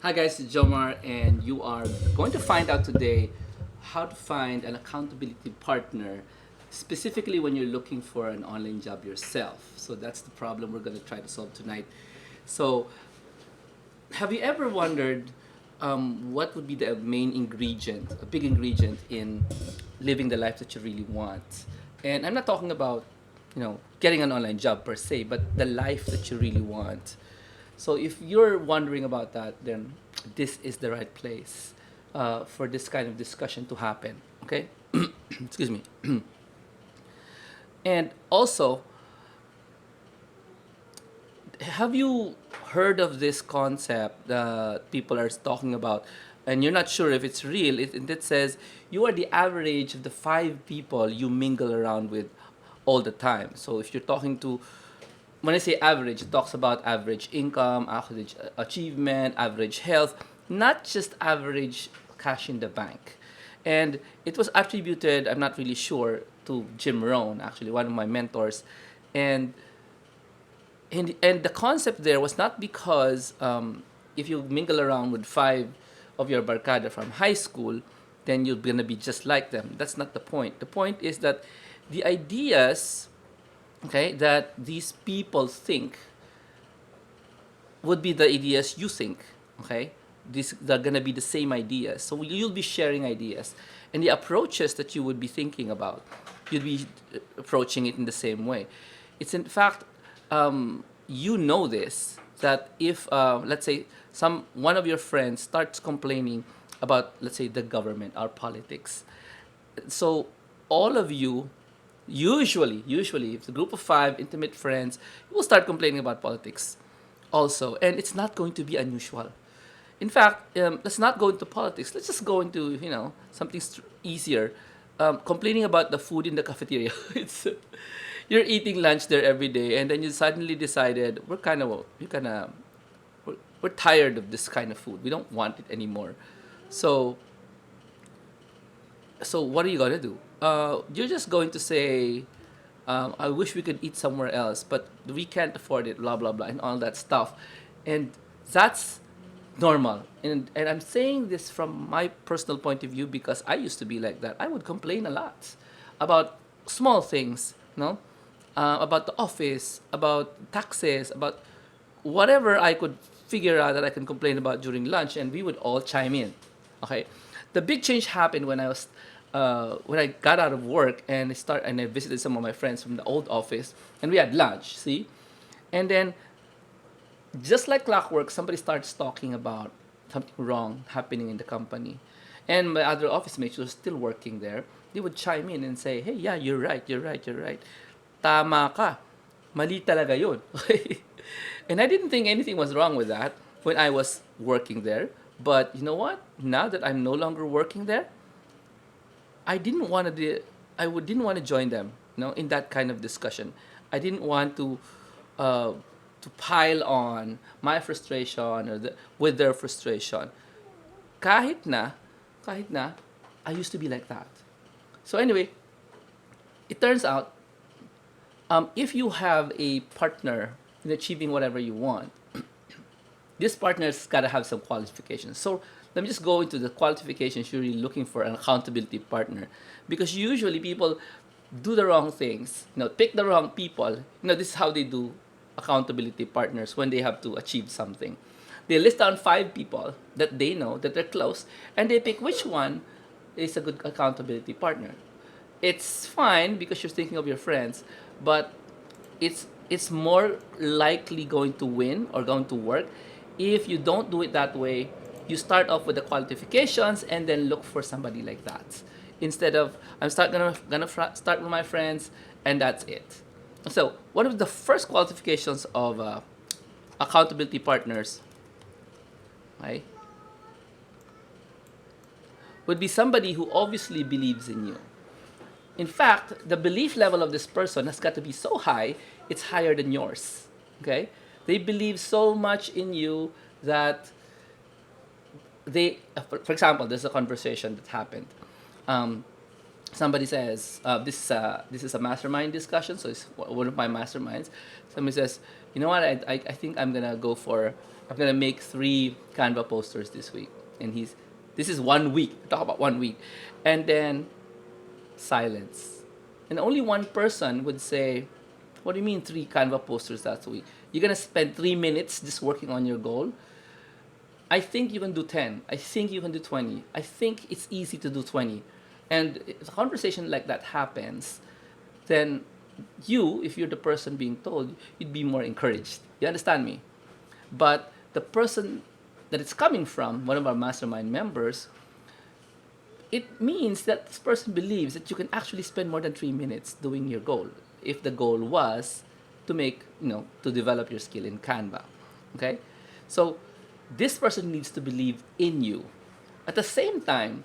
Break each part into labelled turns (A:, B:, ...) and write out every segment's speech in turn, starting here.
A: Hi guys, it's Jomar, and you are going to find out today how to find an accountability partner, specifically when you're looking for an online job yourself. So that's the problem we're going to try to solve tonight. So, have you ever wondered what would be the main ingredient, a big ingredient in living the life that you really want? And I'm not talking about, getting an online job per se, but the life that you really want. So if you're wondering about that, then this is the right place for this kind of discussion to happen. Okay, excuse me. And also, have you heard of this concept that people are talking about, and you're not sure if it's real? It says you are the average of the five people you mingle around with all the time. So if you're talking to, when I say average, it talks about average income, average achievement, average health, not just average cash in the bank. And it was attributed, I'm not really sure, to Jim Rohn, actually, one of my mentors. And and the concept there was not because if you mingle around with five of your barkada from high school, then you're gonna be just like them. That's not the point. The point is that the ideas, okay, that these people think would be the ideas you think, okay? These they're gonna be the same ideas. So you'll be sharing ideas, and the approaches that you would be thinking about, you'd be approaching it in the same way. It's in fact, you know this, that if let's say some one of your friends starts complaining about, let's say, the government, our politics, so all of you, usually if it's a group of five intimate friends, you will start complaining about politics also, and it's not going to be unusual. In fact, let's not go into politics. Let's just go into something easier. Complaining about the food in the cafeteria. It's you're eating lunch there every day, and then you suddenly decided we're tired of this kind of food. We don't want it anymore. So what are you gonna do? You're just going to say, I wish we could eat somewhere else, but we can't afford it, blah blah blah, and all that stuff, and that's normal. And I'm saying this from my personal point of view because I used to be like that. I would complain a lot about small things, about the office, about taxes, about whatever I could figure out that I can complain about during lunch, and we would all chime in. Okay, the big change happened when I got out of work and I visited some of my friends from the old office, and we had lunch. See, and then just like clockwork, somebody starts talking about something wrong happening in the company, and my other office mates who are still working there, they would chime in and say, "Hey, yeah, you're right, you're right, you're right. Tama ka. Mali talaga yun." Okay? And I didn't think anything was wrong with that when I was working there. But you know what? Now that I'm no longer working there, I didn't want to didn't want to join them, in that kind of discussion. I didn't want uh, to pile on my frustration with their frustration. Kahit na, kahit na, I used to be like that. So anyway, it turns out, if you have a partner in achieving whatever you want, this partner's got to have some qualifications. So let me just go into the qualifications you're really looking for an accountability partner, because usually people do the wrong things, pick the wrong people. This is how they do accountability partners when they have to achieve something. They list down five people that they know that they're close, and they pick which one is a good accountability partner. It's fine because you're thinking of your friends, but it's more likely going to win or going to work if you don't do it that way. You start off with the qualifications and then look for somebody like that, instead of start with my friends and that's it. So one of the first qualifications of accountability partners, right, would be somebody who obviously believes in you. In fact, the belief level of this person has got to be so high, it's higher than yours. Okay? They believe so much in you that for example, there's a conversation that happened. Um, Somebody says, this is a mastermind discussion, so it's one of my masterminds. Somebody says, you know what, I think I'm gonna go for I'm gonna make 3 Canva posters this week, and this is 1 week. Talk about 1 week, and then silence, and only one person would say, "What do you mean 3 Canva posters that week? You're gonna spend 3 minutes just working on your goal?" I think you can do 10. I think you can do 20. I think it's easy to do 20. And if a conversation like that happens, then you, if you're the person being told, you'd be more encouraged. You understand me? But the person that it's coming from, one of our mastermind members, it means that this person believes that you can actually spend more than 3 minutes doing your goal. If the goal was to make, to develop your skill in Canva. Okay? So this person needs to believe in you. At the same time,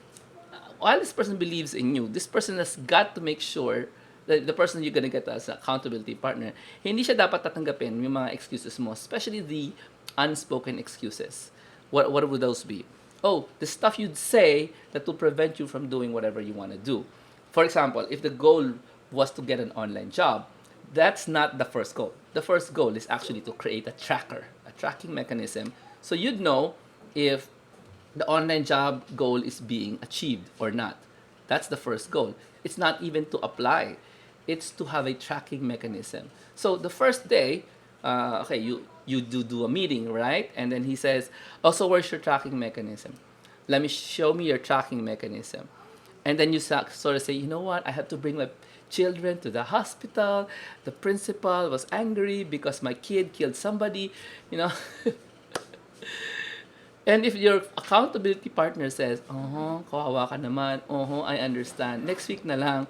A: while this person believes in you, this person has got to make sure that the person you're gonna get as an accountability partner, hindi siya dapat tatanggapin yung mga excuses mo, especially the unspoken excuses. What would those be? Oh, the stuff you'd say that will prevent you from doing whatever you want to do. For example, if the goal was to get an online job, that's not the first goal. The first goal is actually to create a tracker, a tracking mechanism, so you'd know if the online job goal is being achieved or not. That's the first goal. It's not even to apply. It's to have a tracking mechanism. So the first day, okay, you do a meeting, right? And then he says, "Oh, so where's your tracking mechanism? Let me show me your tracking mechanism." And then you sort of say, "You know what? I had to bring my children to the hospital. The principal was angry because my kid killed somebody." You know. And if your accountability partner says, "Oh, kawawa ka naman. Oh, I understand. Next week na lang."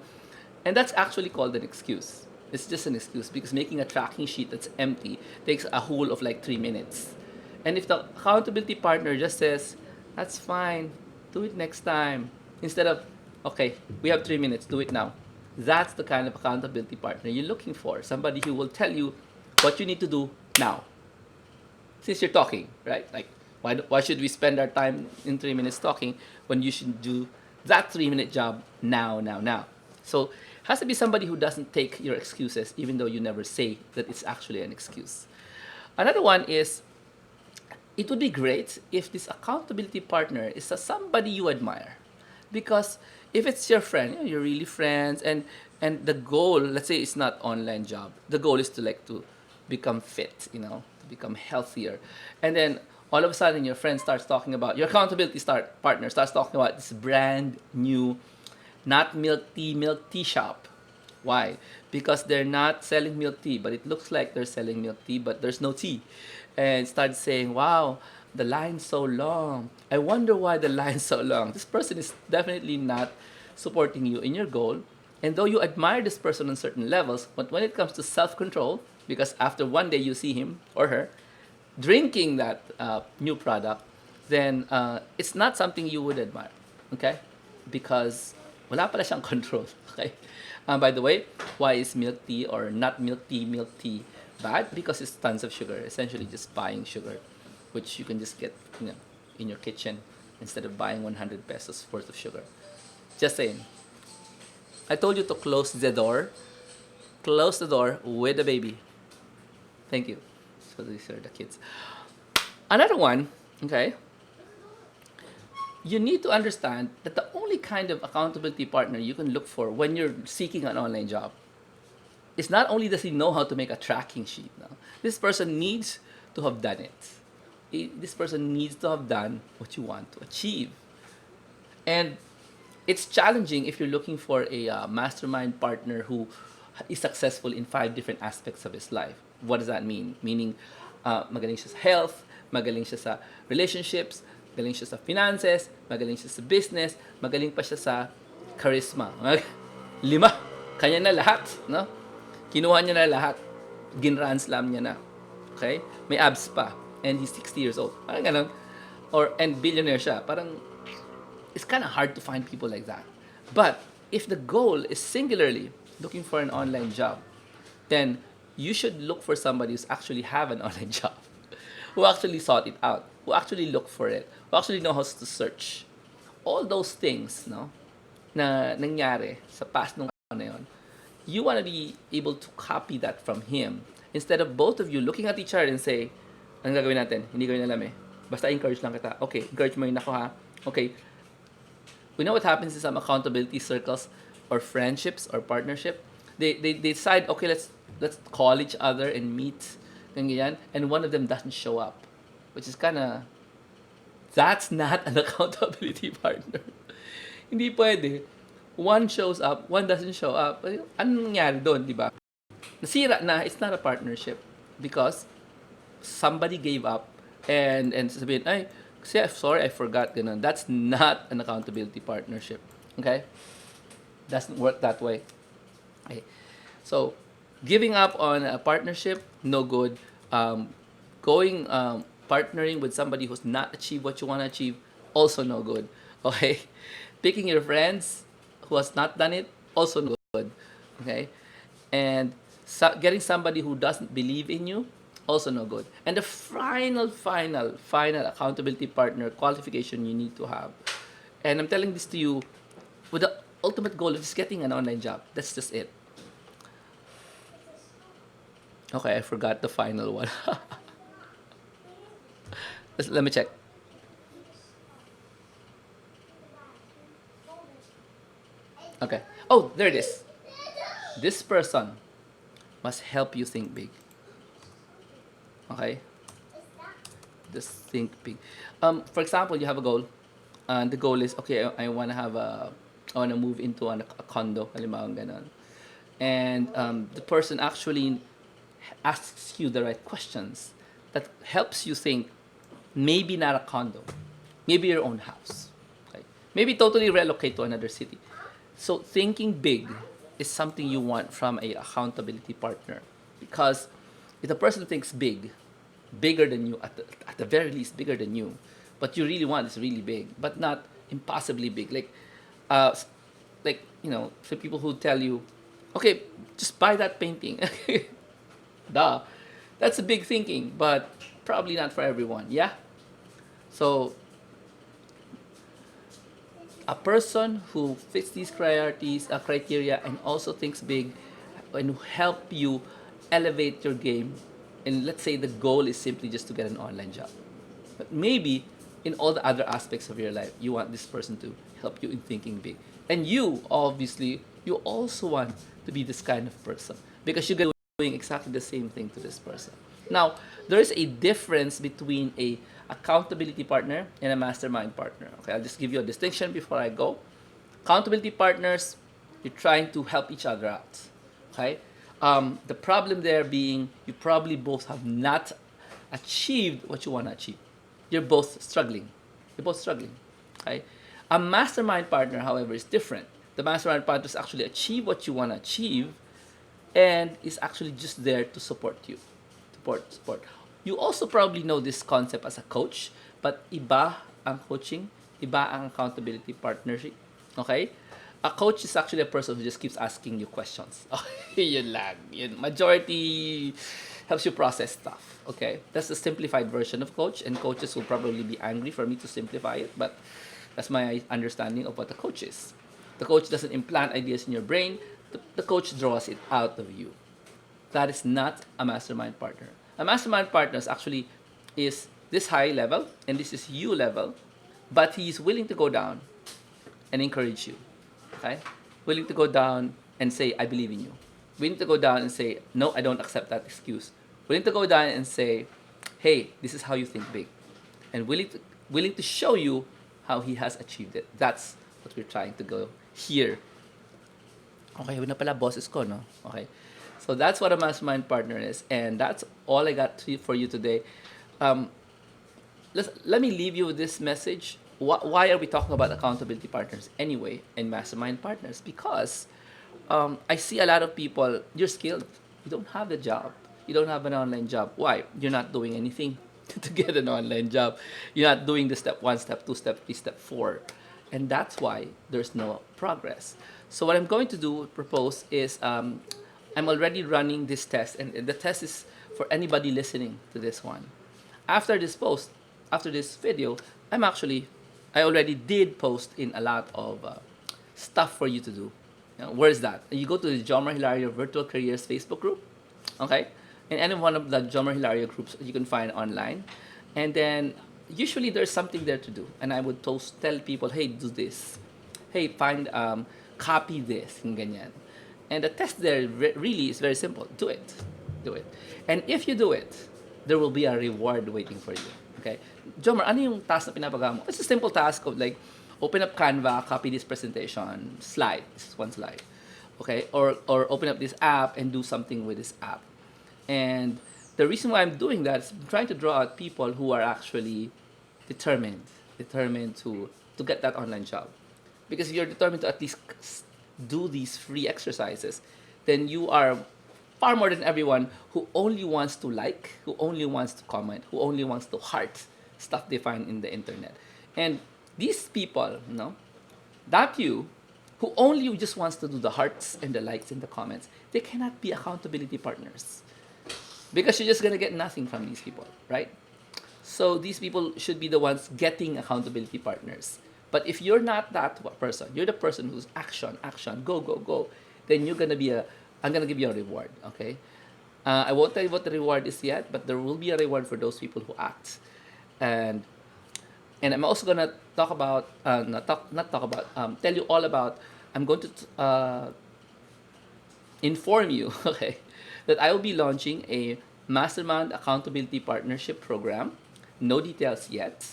A: And that's actually called an excuse. It's just an excuse because making a tracking sheet that's empty takes a whole of like 3 minutes. And if the accountability partner just says, "That's fine, do it next time," instead of, "Okay, we have 3 minutes, do it now." That's the kind of accountability partner you're looking for. Somebody who will tell you what you need to do now. Since you're talking, right? Like, why should we spend our time in 3 minutes talking when you should do that 3 minute job now, now, now? So it has to be somebody who doesn't take your excuses, even though you never say that it's actually an excuse. Another one is, it would be great if this accountability partner is somebody you admire. Because if it's your friend, you're really friends, and the goal, let's say it's not online job, the goal is to become fit, to become healthier. And then all of a sudden your friend starts talking about, your accountability partner starts talking about this brand new, not milk tea shop. Why? Because they're not selling milk tea, but it looks like they're selling milk tea, but there's no tea. And start saying, "Wow, the line's so long. I wonder why the line's so long." This person is definitely not supporting you in your goal. And though you admire this person on certain levels, but when it comes to self-control, because after one day you see him or her drinking that new product, then it's not something you would admire. Okay? Because wala pala siyang control. Okay? By the way, why is milk tea or not milk tea bad? Because it's tons of sugar. Essentially just buying sugar, which you can just get in your kitchen instead of buying 100 pesos worth of sugar. Just saying. I told you to close the door. Close the door with the baby. Thank you. So these are the kids. Another one, okay? You need to understand that the only kind of accountability partner you can look for when you're seeking an online job is not only does he know how to make a tracking sheet. No? This person needs to have done it. This person needs to have done what you want to achieve. And it's challenging if you're looking for a mastermind partner who is successful in 5 different aspects of his life. What does that mean? Meaning, magaling siya sa health, magaling siya sa relationships, magaling siya sa finances, magaling siya sa business, magaling pa siya sa charisma. 5. Kanya na lahat, no? Kinuha niya na lahat. Ginraan slam niya na. Okay? May abs pa. And he's 60 years old. Parang ganun. And billionaire siya. Parang, it's kind of hard to find people like that. But if the goal is singularly looking for an online job, then you should look for somebody who's actually have an online job, who actually sought it out, who actually look for it, who actually know how to search. All those things, no, na nangyari sa past nung na yun, you want to be able to copy that from him instead of both of you looking at each other and say, Anong gagawin natin? Hindi ko yun alam eh. Basta encourage lang kita. Okay, encourage mo yun ako ha. Okay, we know what happens in some accountability circles or friendships or partnership. They decide, okay, let's call each other and meet, ganyan, and one of them doesn't show up, which is kind of, that's not an accountability partner. Hindi pwede. One shows up, one doesn't show up. Anong nangyari doon, di ba? Nasira na, it's not a partnership because somebody gave up and sabihin, ay, kasi sorry, I forgot, ganun. That's not an accountability partnership. Okay? Doesn't work that way. Okay. So, giving up on a partnership, no good. Going, partnering with somebody who's not achieved what you want to achieve, also no good. Okay? Picking your friends who has not done it, also no good. Okay? And getting somebody who doesn't believe in you, also no good. And the final accountability partner qualification you need to have, and I'm telling this to you with the ultimate goal of just getting an online job. That's just it. Okay, I forgot the final one. Let me check. Okay. Oh, there it is. This person must help you think big. Okay? Just think big. For example, you have a goal, and the goal is, okay, I want to I want to move into a condo, halimbawa ganon. And the person actually asks you the right questions that helps you think, maybe not a condo, maybe your own house, okay? Maybe totally relocate to another city. So thinking big is something you want from a accountability partner, because if the person thinks big, bigger than you, at the very least bigger than you, but you really want is really big, but not impossibly big. Uh, for people who tell you, okay, just buy that painting. Duh, that's a big thinking, but probably not for everyone. Yeah. So a person who fits these criteria and also thinks big and help you elevate your game, and let's say the goal is simply just to get an online job, but maybe in all the other aspects of your life you want this person to help you in thinking big, and you obviously you also want to be this kind of person because you're doing exactly the same thing to this person. Now, there is a difference between a accountability partner and a mastermind partner. Okay, I'll just give you a distinction before I go. Accountability partners, you're trying to help each other out. Okay, the problem there being you probably both have not achieved what you want to achieve. You're both struggling. You're both struggling. Okay, a mastermind partner, however, is different. The mastermind partners actually achieve what you want to achieve, and is actually just there to support you. Support. You also probably know this concept as a coach, but iba ang coaching, iba ang accountability partnership. Okay? A coach is actually a person who just keeps asking you questions. Okay, yun lang. Yun. Majority helps you process stuff. Okay? That's the simplified version of coach, and coaches will probably be angry for me to simplify it, but that's my understanding of what a coach is. The coach doesn't implant ideas in your brain. The coach draws it out of you. That is not a mastermind partner. A mastermind partner actually is this high level, and this is you level, but he is willing to go down and encourage you. Okay? Willing to go down and say, I believe in you. Willing to go down and say, no, I don't accept that excuse. Willing to go down and say, hey, this is how you think big. And willing to show you how he has achieved it. That's what we're trying to go here. Okay, yun na pala bosses ko, no? Okay. So that's what a mastermind partner is, and that's all I got for you today. Let me leave you with this message. Why are we talking about accountability partners anyway and mastermind partners? Because I see a lot of people, you're skilled, you don't have the job, you don't have an online job. Why? You're not doing anything to get an online job. You're not doing the step 1, step 2, step 3, step 4. And that's why there's no progress. So what I'm going to propose is, I'm already running this test, and the test is for anybody listening to this one. After this video, I already did post in a lot of stuff for you to do. Where is that? You go to the Jomar Hilario Virtual Careers Facebook group, okay? in any one of the Jomar Hilario groups you can find online. And then usually there's something there to do. And I would tell people, hey, do this. Hey, copy this, and ganyan. And the test there really is very simple. Do it. Do it. And if you do it, there will be a reward waiting for you. Okay? Jomar, ano yung task na pinapagawa mo? It's a simple task of like, open up Canva, copy this presentation, slide. This is one slide. Okay? Or open up this app and do something with this app. And the reason why I'm doing that is I'm trying to draw out people who are actually determined to get that online job. Because if you're determined to at least do these free exercises, then you are far more than everyone who only wants to like, who only wants to comment, who only wants to heart stuff they find in the internet. And these people, that you, who only just wants to do the hearts and the likes and the comments, they cannot be accountability partners. Because you're just gonna get nothing from these people, right? So these people should be the ones getting accountability partners. But if you're not that person, you're the person who's action, go, go, go, then I'm gonna give you a reward, okay? I won't tell you what the reward is yet, but there will be a reward for those people who act. And I'm also gonna talk about, tell you all about, I'm going to inform you, okay, that I will be launching a Mastermind Accountability Partnership Program. No details yet,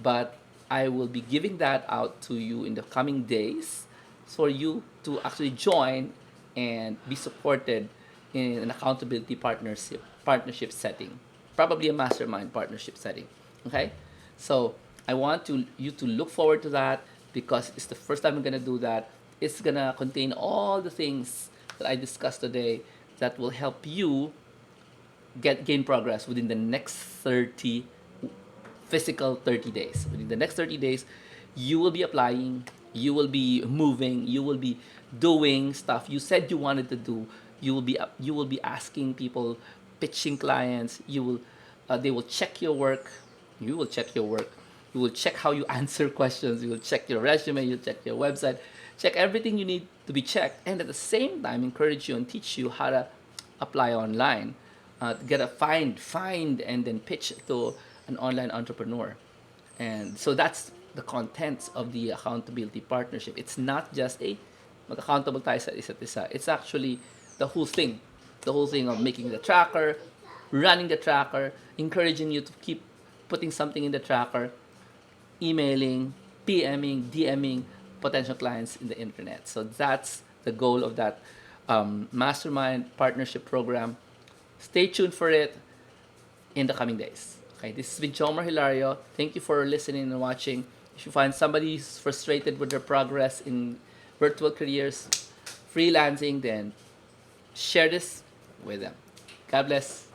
A: but I will be giving that out to you in the coming days for you to actually join and be supported in an accountability partnership setting, probably a mastermind partnership setting. Okay, so I want you to look forward to that because it's the first time I'm gonna do that. It's gonna contain all the things that I discussed today that will help you gain progress within the next 30 physical 30 days. Within the next 30 days, you will be applying, you will be moving, you will be doing stuff you said you wanted to do. You will be asking people, pitching clients. They will check your work. You will check your work. You will check how you answer questions. You will check your resume. You'll check your website. Check everything you need to be checked, and at the same time, encourage you and teach you how to apply online, get a find, and then pitch to an online entrepreneur. And so that's the contents of the accountability partnership. It's not just mag-accountable tayo sa isa't isa. It's actually the whole thing. The whole thing of making the tracker, running the tracker, encouraging you to keep putting something in the tracker, emailing, PMing, DMing potential clients in the internet. So that's the goal of that mastermind partnership program. Stay tuned for it in the coming days. Okay, this has been Jomar Hilario. Thank you for listening and watching. If you find somebody who's frustrated with their progress in virtual careers, freelancing, then share this with them. God bless.